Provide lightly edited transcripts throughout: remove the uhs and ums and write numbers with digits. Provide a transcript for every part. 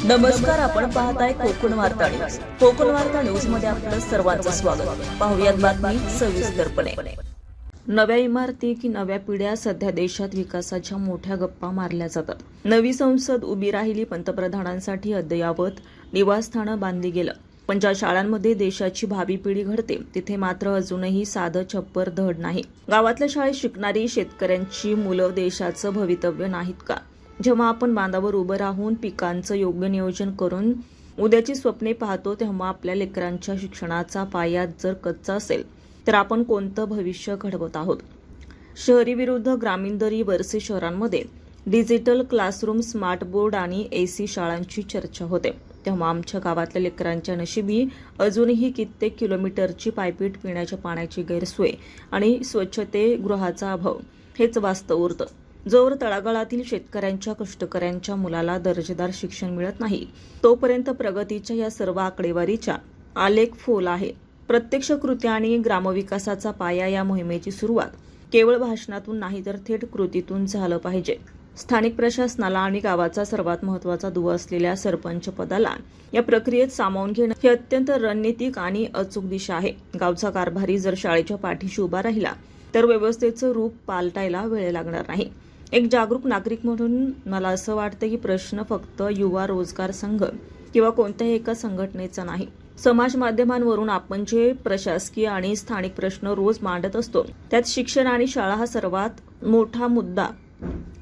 नमस्कार, आपण पाहताय कोकण वार्ता न्यूज. कोकण वार्ता न्यूज मध्ये आपलं सर्वांचं स्वागत. पाहुयात बातमी सविस्तरपणे. नव्या इमारती की नव्या पिढ्या, सध्या देशात विकासाच्या मोठ्या गप्पा मारल्या जातात. नवी संसद उभी राहिली, पंतप्रधानांसाठी अद्ययावत निवासस्थानं बांधली गेलं. पण ज्या शाळांमध्ये देशाची भावी पिढी घडते तिथे मात्र अजूनही साधं छप्पर धड नाही. गावातल्या शाळेत शिकणारी शेतकऱ्यांची मुलं देशाचं भवितव्य नाहीत का? जेव्हा आपण बांधावर उभं राहून पिकांचं योग्य नियोजन करून उद्याची स्वप्ने पाहतो, तेव्हा आपल्या लेकरांच्या शिक्षणाचा पाया जर कच्चा असेल तर आपण कोणतं भविष्य घडवत आहोत? शहरी विरुद्ध ग्रामीण दरी वरसे शहरांमध्ये डिजिटल क्लासरूम, स्मार्ट बोर्ड आणि एसी शाळांची चर्चा होते, तेव्हा आमच्या गावातल्या लेकरांच्या नशिबी अजूनही कित्येक किलोमीटरची पायपीट, पिण्याच्या पाण्याची गैरसोय आणि स्वच्छतेगृहाचा अभाव हेच वास्तव उरतं. जोवर तळागाळातील शेतकऱ्यांच्या, कष्टकऱ्यांच्या मुलाला दर्जेदार शिक्षण मिळत नाही, तोपर्यंत प्रगतीच्या या सर्व आकडेवारीच्या आलेख फोल आहे. प्रत्यक्ष कृती आणि ग्रामविकासाचा पाया या मोहिमेची सुरुवात केवळ भाषणातून नाही तर थेट कृतीतून झालं पाहिजे. स्थानिक प्रशासनाला आणि गावाचा सर्वात महत्त्वाचा दुवा असलेल्या सरपंच पदाला या प्रक्रियेत सामावून घेणं ही अत्यंत रणनीतिक आणि अचूक दिशा आहे. गावचा कारभारी जर शाळेच्या पाठीशी उभा राहिला तर व्यवस्थेचं रूप पालटायला वेळ लागणार नाही. एक जागरूक नागरिक म्हणून मला असं वाटतं की प्रश्न फक्त युवा रोजगार संघ किंवा कोणत्याही एका संघटनेचा नाही. समाज माध्यमांवरून आपण जे प्रशासकीय आणि स्थानिक प्रश्न रोज मांडत असतो, त्यात शिक्षण आणि शाळा हा सर्वात मोठा मुद्दा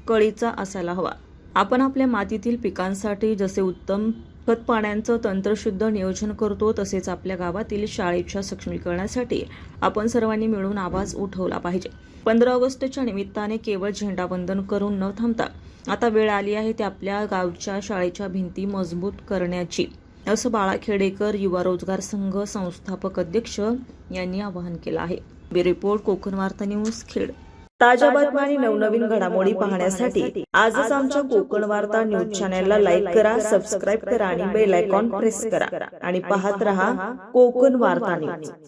कळीचा असायला हवा. आपण आपल्या मातीतील पिकांसाठी जसे उत्तम खत पाण्याचं तंत्रशुद्ध नियोजन करतो, तसेच आपल्या गावातील शाळेच्या सक्षमीकरणासाठी आपण सर्वांनी मिळून आवाज उठवला पाहिजे. 15 ऑगस्टच्या निमित्ताने केवळ झेंडावंदन करून न थांबता आता वेळ आली आहे ते आपल्या गावच्या शाळेच्या भिंती मजबूत करण्याची, असं बाळा खेडेकर युवा रोजगार संघ संस्थापक अध्यक्ष यांनी आवाहन केलं आहे. ब्युरो रिपोर्ट, कोकण वार्ता न्यूज, खेड. ताज्या बातम्या आणि नवनवीन घडामोडी पाहण्यासाठी आजच आमच्या कोकण वार्ता न्यूज चॅनलला लाईक करा, सबस्क्राईब करा आणि बेल आयकॉन प्रेस करा आणि पाहत रहा कोकण वार्ता न्यूज.